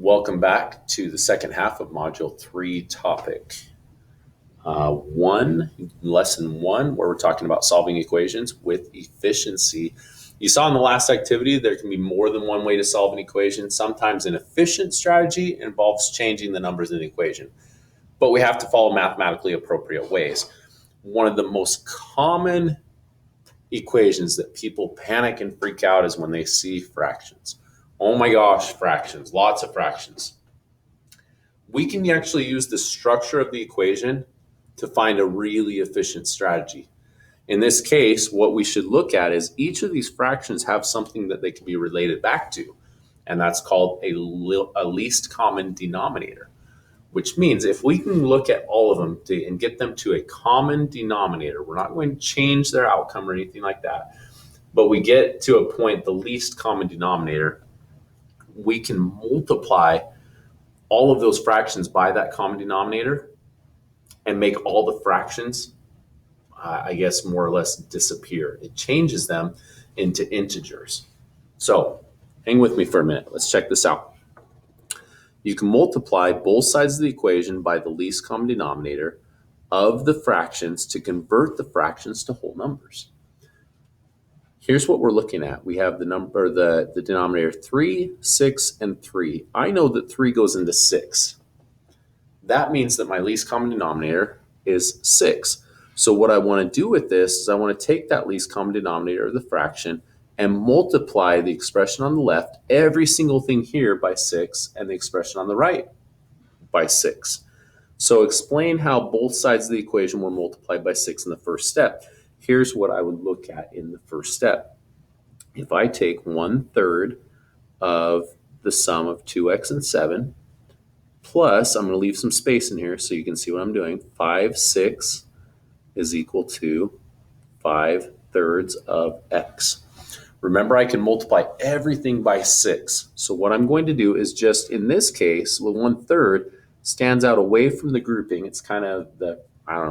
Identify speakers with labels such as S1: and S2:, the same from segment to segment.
S1: Welcome back to the second half of Module 3 topic 1, Lesson 1, where we're talking about solving equations with efficiency. You saw in the last activity, there can be more than one way to solve an equation. Sometimes an efficient strategy involves changing the numbers in the equation, but we have to follow mathematically appropriate ways. One of the most common equations that people panic and freak out is when they see fractions. Oh my gosh, fractions, lots of fractions. We can actually use the structure of the equation to find a really efficient strategy. In this case, what we should look at is each of these fractions have something that they can be related back to, and that's called a least common denominator, which means if we can look at all of them and get them to a common denominator, we're not going to change their outcome or anything like that, but we get to a point, the least common denominator, we can multiply all of those fractions by that common denominator and make all the fractions, more or less disappear. It changes them into integers. So hang with me for a minute. Let's check this out. You can multiply both sides of the equation by the least common denominator of the fractions to convert the fractions to whole numbers. Here's what we're looking at. We have the denominator 3, 6, and 3. I know that 3 goes into 6. That means that my least common denominator is 6. So what I want to do with this is I want to take that least common denominator of the fraction and multiply the expression on the left, every single thing here, by 6, and the expression on the right by 6. So explain how both sides of the equation were multiplied by 6 in the first step. Here's what I would look at in the first step. If I take 1/3 of the sum of 2x and 7, plus, I'm going to leave some space in here so you can see what I'm doing, 5, 6 is equal to 5/3 of x. Remember, I can multiply everything by 6. So what I'm going to do is just, in this case, well, 1/3 stands out away from the grouping. It's kind of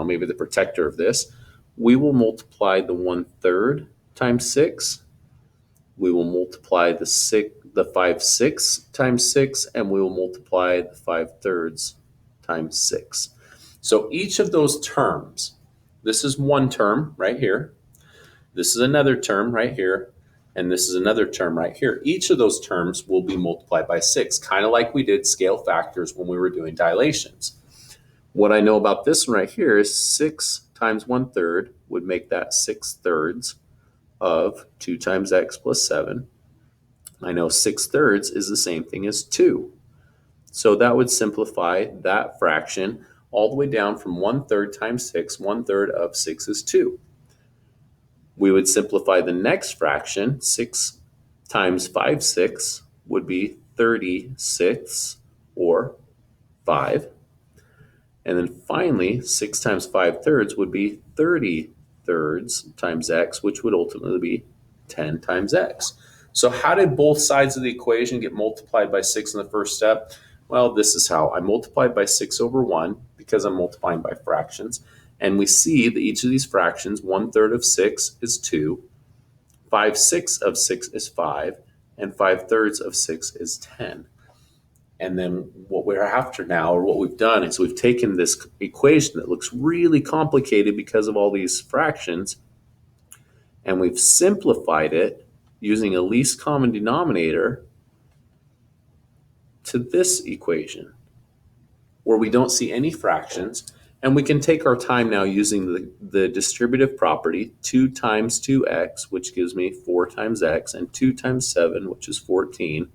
S1: maybe the protector of this. We will multiply the 1/3 times 6. We will multiply the 5/6 times 6, and we will multiply the 5/3 times 6. So each of those terms, this is one term right here, this is another term right here, and this is another term right here. Each of those terms will be multiplied by 6, kind of like we did scale factors when we were doing dilations. What I know about this one right here is 6 times 1/3 would make that 6/3 of 2 times x plus 7. I know 6/3 is the same thing as 2. So that would simplify that fraction all the way down from 1/3 times 6. 1/3 of 6 is 2. We would simplify the next fraction. 6 times 5/6 would be 36, or 5. And then finally, 6 times 5/3 would be 30/3 times x, which would ultimately be 10 times x. So how did both sides of the equation get multiplied by 6 in the first step? Well, this is how. I multiplied by 6 over 1 because I'm multiplying by fractions. And we see that each of these fractions, 1/3 of 6 is 2, 5/6 of 6 is 5, and 5/3 of 6 is 10. And then what we're after now, or what we've done, is we've taken this equation that looks really complicated because of all these fractions, and we've simplified it using a least common denominator to this equation, where we don't see any fractions, and we can take our time now using the distributive property, 2 times 2x, which gives me 4 times x, and 2 times 7, which is 14,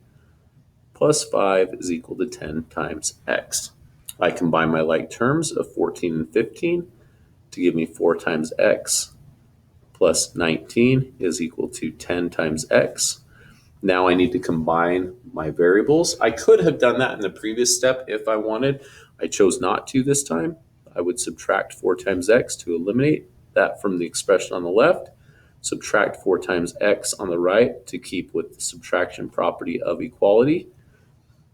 S1: plus 5 is equal to 10 times x. I combine my like terms of 14 and 15 to give me 4 times x plus 19 is equal to 10 times x. Now I need to combine my variables. I could have done that in the previous step if I wanted. I chose not to this time. I would subtract 4 times x to eliminate that from the expression on the left, subtract 4 times x on the right to keep with the subtraction property of equality.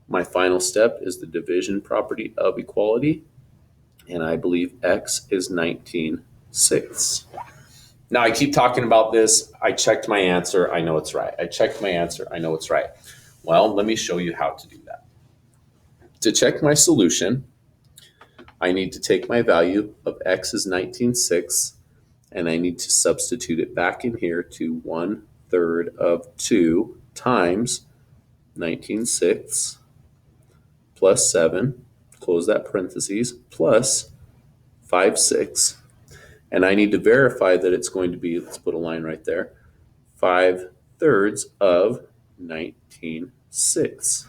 S1: My final step is the division property of equality, and I believe x is 19/6. Now I keep talking about this. I checked my answer. I know it's right. I checked my answer. I know it's right. Well, let me show you how to do that. To check my solution, I need to take my value of x is 19/6, and I need to substitute it back in here to 1/3 of 2 times 19/6 plus 7, close that parentheses, plus 5/6. And I need to verify that it's going to be, let's put a line right there, 5/3 of 19/6.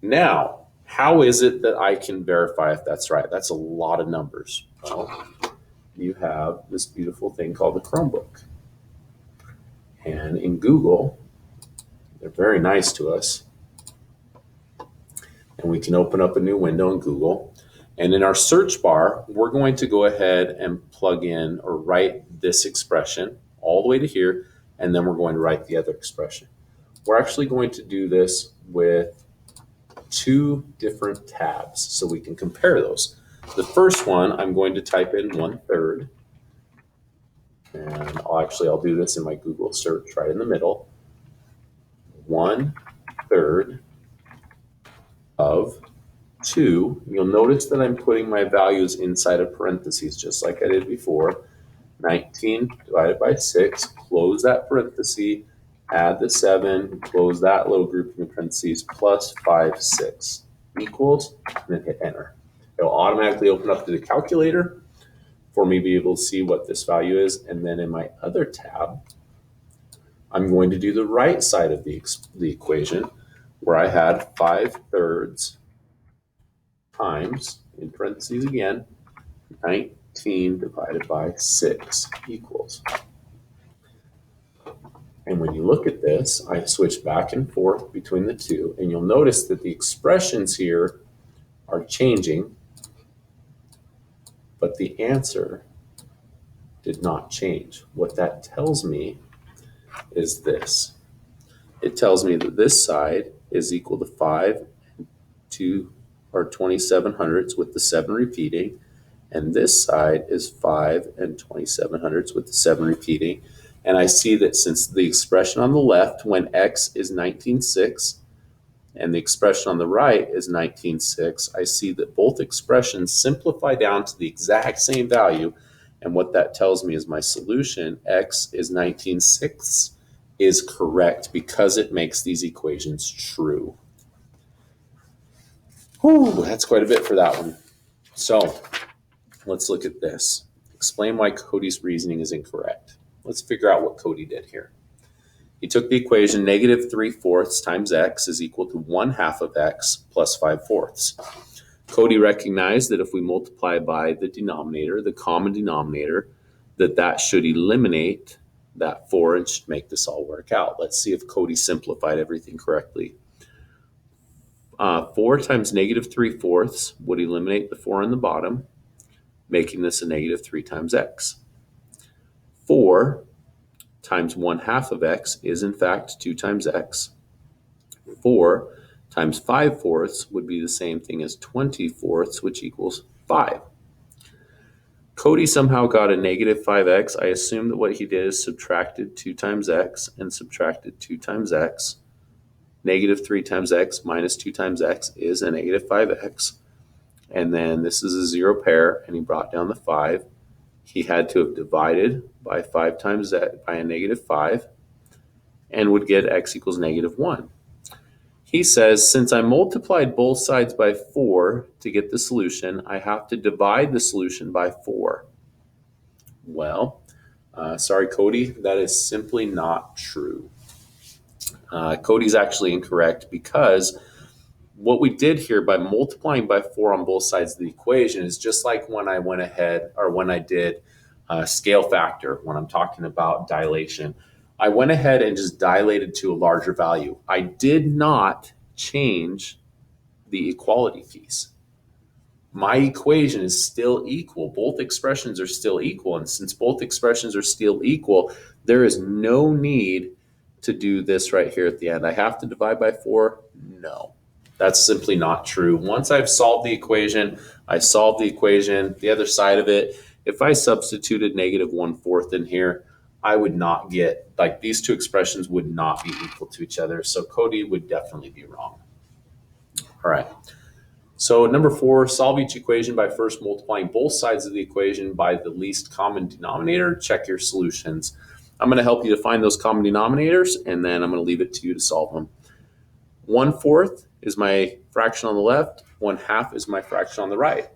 S1: Now, how is it that I can verify if that's right? That's a lot of numbers. Well, you have this beautiful thing called the Chromebook. And in Google, they're very nice to us. And we can open up a new window in Google. And in our search bar, we're going to go ahead and plug in or write this expression all the way to here, and then we're going to write the other expression. We're actually going to do this with 2 different tabs so we can compare those. The first one, I'm going to type in 1/3, and I'll do this in my Google search right in the middle. 1/3 of 2. You'll notice that I'm putting my values inside of parentheses just like I did before. 19 divided by 6, close that parenthesis, add the 7, close that little grouping of parentheses, plus 5/6 equals, and then hit enter. It'll automatically open up to the calculator for me to be able to see what this value is. And then in my other tab, I'm going to do the right side of the equation where I had 5/3 times, in parentheses again, 19 divided by 6 equals. And when you look at this, I switch back and forth between the two, and you'll notice that the expressions here are changing, but the answer did not change. What that tells me is this. It tells me that this side is equal to 5 or 27/100 with the 7 repeating, and this side is 5 and 27/100 with the 7 repeating. And I see that since the expression on the left, when x is 19/6, and the expression on the right is 19/6, I see that both expressions simplify down to the exact same value. And what that tells me is my solution, x is 19/6, is correct because it makes these equations true. Whew, that's quite a bit for that one. So let's look at this. Explain why Cody's reasoning is incorrect. Let's figure out what Cody did here. He took the equation -3/4 times x is equal to 1/2 of x plus 5/4. Cody recognized that if we multiply by the denominator, the common denominator, that should eliminate that 4 and should make this all work out. Let's see if Cody simplified everything correctly. 4 times -3/4 would eliminate the 4 in the bottom, making this a -3 times x. 4 times 1/2 of x is in fact 2 times x. 4 times 5/4 would be the same thing as 20/4, which equals 5. Cody somehow got a -5x. I assume that what he did is subtracted 2 times x and subtracted 2 times x. -3 times x minus 2 times x is a -5x. And then this is a 0 pair, and he brought down the 5. He had to have divided by 5 times by a -5 and would get x equals -1. He says, since I multiplied both sides by 4 to get the solution, I have to divide the solution by 4. Well, sorry, Cody, that is simply not true. Cody's actually incorrect because what we did here by multiplying by 4 on both sides of the equation is just like when I went ahead or when I did scale factor, when I'm talking about dilation. I went ahead and just dilated to a larger value. I did not change the equality piece. My equation is still equal. Both expressions are still equal. And since both expressions are still equal, there is no need to do this right here at the end. I have to divide by 4? No. That's simply not true. Once I've solved the equation, I solved the equation. The other side of it, if I substituted -1/4 in here, I would not get, like these two expressions would not be equal to each other. So Cody would definitely be wrong. All right. So number 4, solve each equation by first multiplying both sides of the equation by the least common denominator. Check your solutions. I'm going to help you to find those common denominators, and then I'm going to leave it to you to solve them. 1/4 is my fraction on the left. 1/2 is my fraction on the right.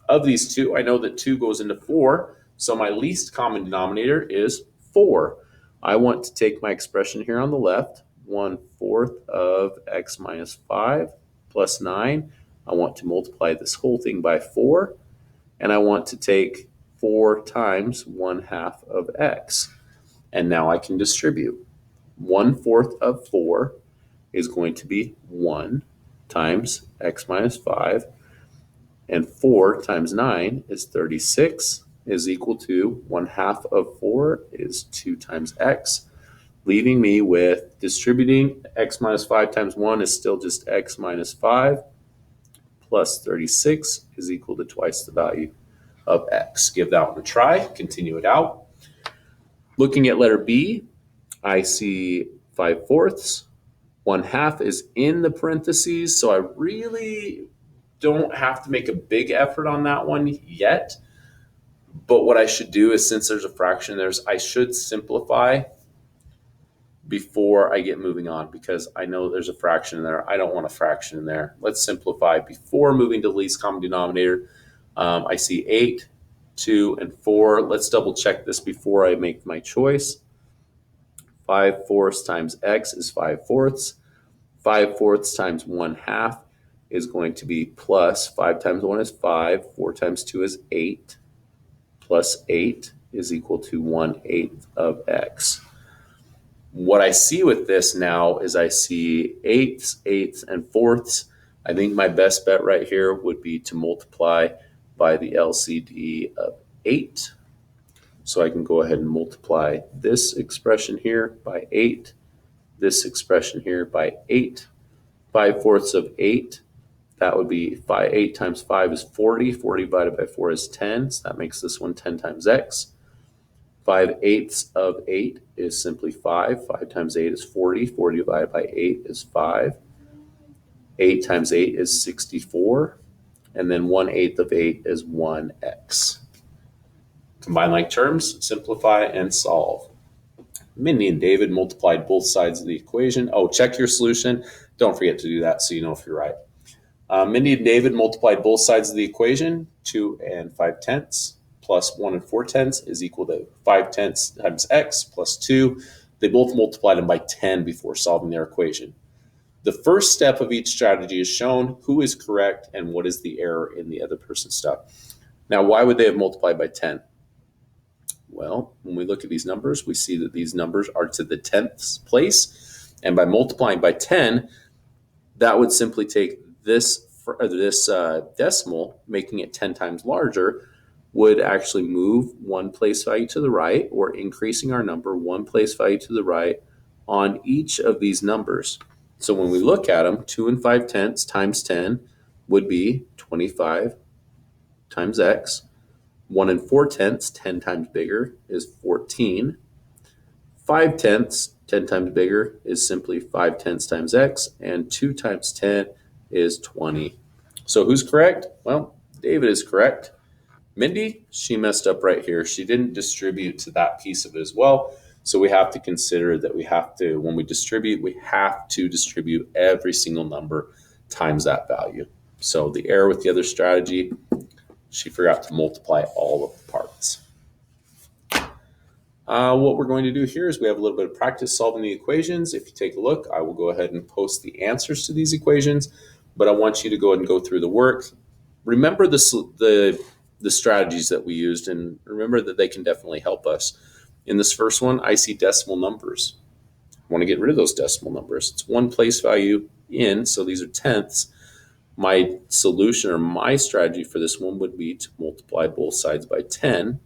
S1: Of these two, I know that 2 goes into 4, so my least common denominator is 4. I want to take my expression here on the left, 1/4 of x minus 5 plus 9. I want to multiply this whole thing by 4, and I want to take 4 times 1/2 of x. And now I can distribute. 1/4 of 4 is going to be 1 times x minus 5, and 4 times 9 is 36, is equal to 1/2 of 4 is 2 times x, leaving me with distributing x minus 5 times 1 is still just x minus 5, plus 36 is equal to twice the value of x. Give that one a try, continue it out. Looking at letter B, I see 5/4. 1/2 is in the parentheses, so I really don't have to make a big effort on that one yet. But what I should do is, since there's a fraction there, I should simplify before I get moving on, because I know there's a fraction in there. I don't want a fraction in there. Let's simplify before moving to the least common denominator. I see 8, 2, and 4. Let's double check this before I make my choice. 5/4 times x is 5/4. 5/4 times 1/2 is going to be plus 5 times 1 is 5, 4 times 2 is 8, plus 8 is equal to 1/8 of x. What I see with this now is I see eighths, and fourths. I think my best bet right here would be to multiply by the LCD of 8. So I can go ahead and multiply this expression here by 8, this expression here by 8. 5/4 of 8, that would be 8 times 5 is 40. 40 divided by 4 is 10, so that makes this one 10 times x. 5/8 of 8 is simply 5. 5 times 8 is 40. 40 divided by 8 is 5. 8 times 8 is 64. And then 1/8 of 8 is 1x. Combine like terms, simplify, and solve. Mindy and David multiplied both sides of the equation. Oh, check your solution. Don't forget to do that so you know if you're right. Mindy and David multiplied both sides of the equation. 2 and 5/10 plus 1 and 4/10 is equal to 5/10 times x plus 2. They both multiplied them by 10 before solving their equation. The first step of each strategy is shown. Who is correct and what is the error in the other person's stuff? Now, why would they have multiplied by 10? Well, when we look at these numbers, we see that these numbers are to the 10th place. And by multiplying by 10, that would simply take this decimal, making it 10 times larger, would actually move one place value to the right, or increasing our number one place value to the right on each of these numbers. So when we look at them, 2 and 5/10 times 10 would be 25 times x. 1 and 4/10, 10 times bigger, is 14. 5/10, 10 times bigger, is simply 5/10 times x. And 2 times 10 is 20. So who's correct? Well, David is correct. Mindy, she messed up right here. She didn't distribute to that piece of it as well. So we have to consider that when we distribute, we have to distribute every single number times that value. So the error with the other strategy, she forgot to multiply all of the parts. What we're going to do here is we have a little bit of practice solving the equations. If you take a look, I will go ahead and post the answers to these equations, but I want you to go ahead and go through the work. Remember the strategies that we used, and remember that they can definitely help us. In this first one, I see decimal numbers. I want to get rid of those decimal numbers. It's one place value in, so these are tenths. My solution, or my strategy for this one, would be to multiply both sides by 10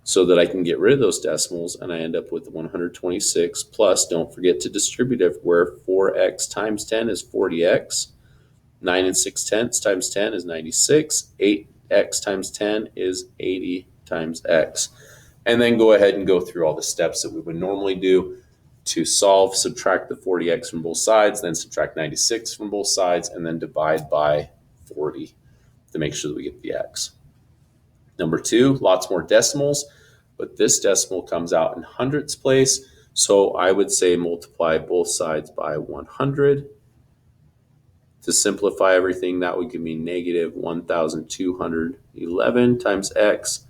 S1: so that I can get rid of those decimals, and I end up with 126 plus, don't forget to distribute everywhere, 4x times 10 is 40x. 9 and 6/10 times 10 is 96. 8x times 10 is 80 times x. And then go ahead and go through all the steps that we would normally do To solve, subtract the 40x from both sides, then subtract 96 from both sides, and then divide by 40 to make sure that we get the x. Number 2, lots more decimals, but this decimal comes out in hundredths place. So I would say multiply both sides by 100. To simplify everything, that would give me negative 1,211 times x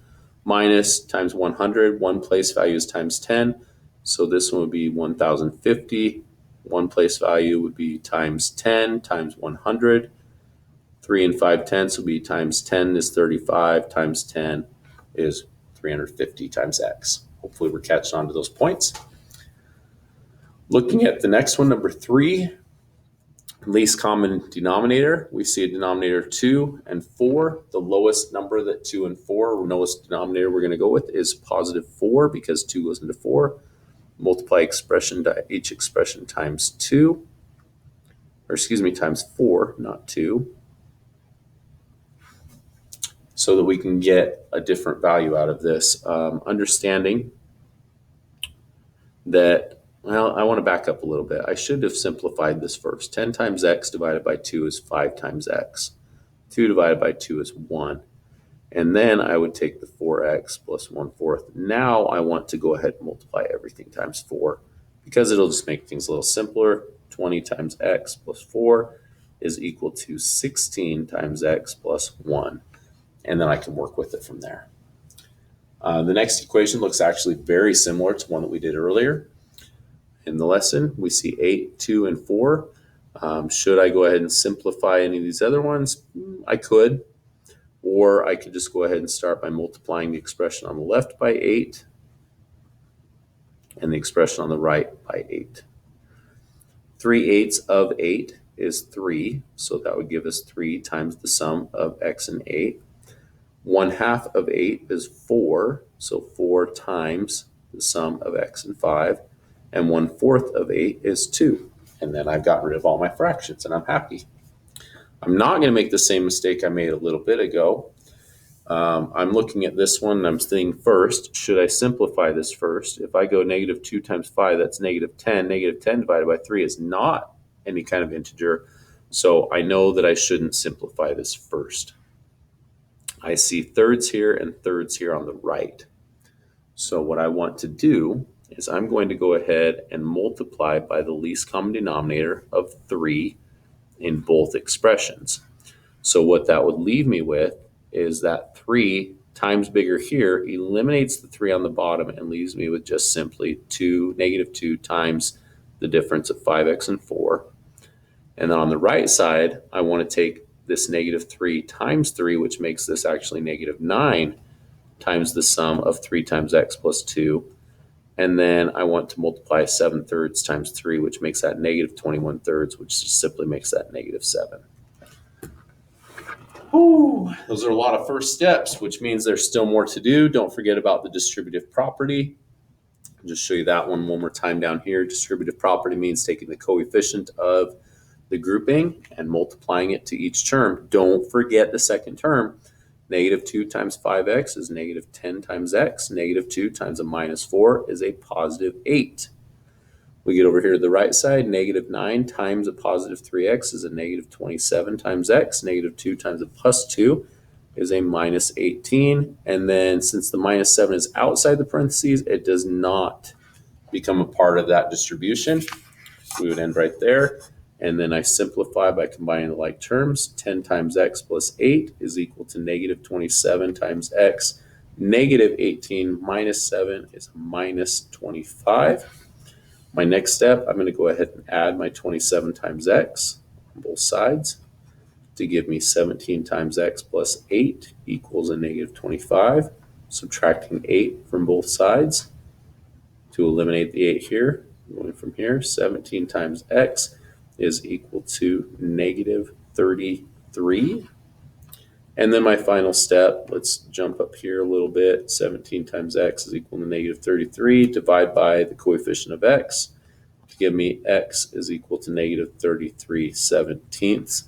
S1: minus times 100. One place value is times 10. So this one would be 1,050. One place value would be times 10 times 100. 3 and 5/10 will be times 10 is 35, times 10 is 350 times x. Hopefully we're catching on to those points. Looking at the next one, number 3, least common denominator. We see a denominator 2 and 4. The lowest number that 2 and 4, lowest denominator we're going to go with is positive 4 because 2 goes into 4. Multiply each expression times 2, or excuse me, times 4, not 2. So that we can get a different value out of this. Understanding that, well, I want to back up a little bit. I should have simplified this first. 10 times x divided by 2 is 5 times x. 2 divided by 2 is 1. And then I would take the 4x plus 1/4. Now I want to go ahead and multiply everything times 4 because it'll just make things a little simpler. 20 times x plus 4 is equal to 16 times x plus 1. And then I can work with it from there. The next equation looks actually very similar to one that we did earlier in the lesson. We see 8, 2, and 4. Should I go ahead and simplify any of these other ones? I could. Or I could just go ahead and start by multiplying the expression on the left by 8 and the expression on the right by 8. 3/8 of 8 is 3, so that would give us 3 times the sum of x and 8. 1/2 of 8 is 4, so 4 times the sum of x and 5. And 1/4 of 8 is 2. And then I've gotten rid of all my fractions and I'm happy. I'm not going to make the same mistake I made a little bit ago. I'm looking at this one and I'm thinking first, should I simplify this first? If I go negative 2 times 5, that's negative 10. Negative 10 divided by 3 is not any kind of integer. So I know that I shouldn't simplify this first. I see thirds here and thirds here on the right. So what I want to do is I'm going to go ahead and multiply by the least common denominator of 3 in both expressions. So what that would leave me with is that 3 times bigger here eliminates the 3 on the bottom and leaves me with just simply negative 2 times the difference of 5x and 4. And then on the right side, I want to take this negative 3 times 3, which makes this actually negative 9 times the sum of 3 times x plus 2. And then I want to multiply 7/3 times 3, which makes that negative 21/3, which just simply makes that negative 7. Ooh, those are a lot of first steps, which means there's still more to do. Don't forget about the distributive property. I'll just show you that one more time down here. Distributive property means taking the coefficient of the grouping and multiplying it to each term. Don't forget the second term. Negative 2 times 5x is negative 10 times x. Negative 2 times a minus 4 is a positive 8. We get over here to the right side. Negative 9 times a positive 3x is a negative 27 times x. Negative 2 times a plus 2 is a minus 18. And then since the minus 7 is outside the parentheses, it does not become a part of that distribution. We would end right there. And then I simplify by combining the like terms. 10 times x plus 8 is equal to negative 27 times x. Negative 18 minus 7 is minus 25. My next step, I'm going to go ahead and add my 27 times x on both sides to give me 17 times x plus 8 equals a negative 25. Subtracting 8 from both sides to eliminate the 8 here. Going from here, 17 times x is equal to negative 33. And then my final step, let's jump up here a little bit. 17 times x is equal to negative 33. Divide by the coefficient of x to give me x is equal to negative 33/17.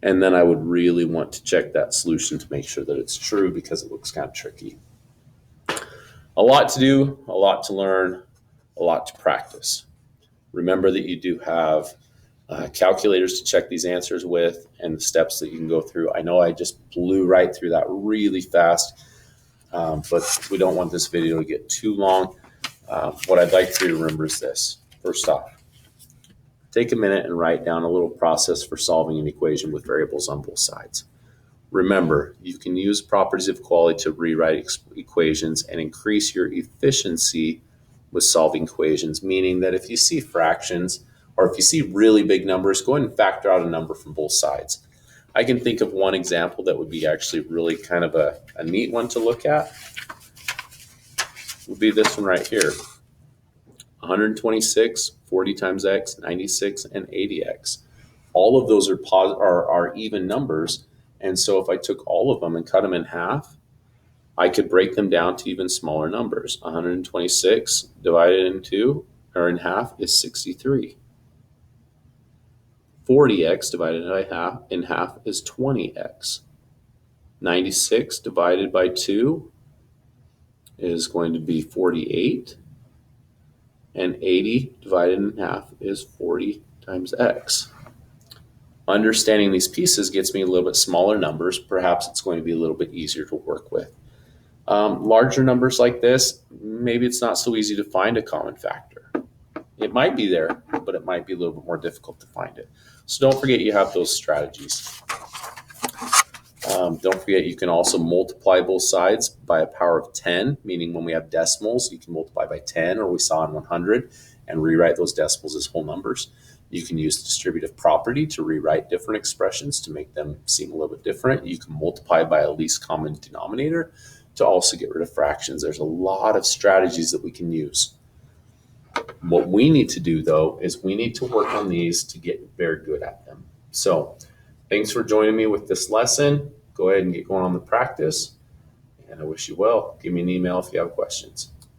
S1: And then I would really want to check that solution to make sure that it's true because it looks kind of tricky. A lot to do, a lot to learn, a lot to practice. Remember that you do have calculators to check these answers with and the steps that you can go through. I know I just blew right through that really fast, but we don't want this video to get too long. What I'd like for you to remember is this. First off, take a minute and write down a little process for solving an equation with variables on both sides. Remember, you can use properties of equality to rewrite equations and increase your efficiency with solving equations, meaning that if you see fractions or if you see really big numbers, go ahead and factor out a number from both sides. I can think of one example that would be actually really kind of a neat one to look at. Would be this one right here. 126, 40 times x, 96, and 80x. All of those are even numbers. And so if I took all of them and cut them in half, I could break them down to even smaller numbers. 126 divided in half is 63. 40x divided in half is 20x. 96 divided by 2 is going to be 48. And 80 divided in half is 40 times x. Understanding these pieces gets me a little bit smaller numbers. Perhaps it's going to be a little bit easier to work with. Larger numbers like this, maybe it's not so easy to find a common factor. It might be there, but it might be a little bit more difficult to find it. So don't forget you have those strategies. Don't forget you can also multiply both sides by a power of 10, meaning when we have decimals, you can multiply by 10, or we saw in 100, and rewrite those decimals as whole numbers. You can use distributive property to rewrite different expressions to make them seem a little bit different. You can multiply by a least common denominator to also get rid of fractions. There's a lot of strategies that we can use. What we need to do, though, is we need to work on these to get very good at them. So thanks for joining me with this lesson. Go ahead and get going on the practice, and I wish you well. Give me an email if you have questions.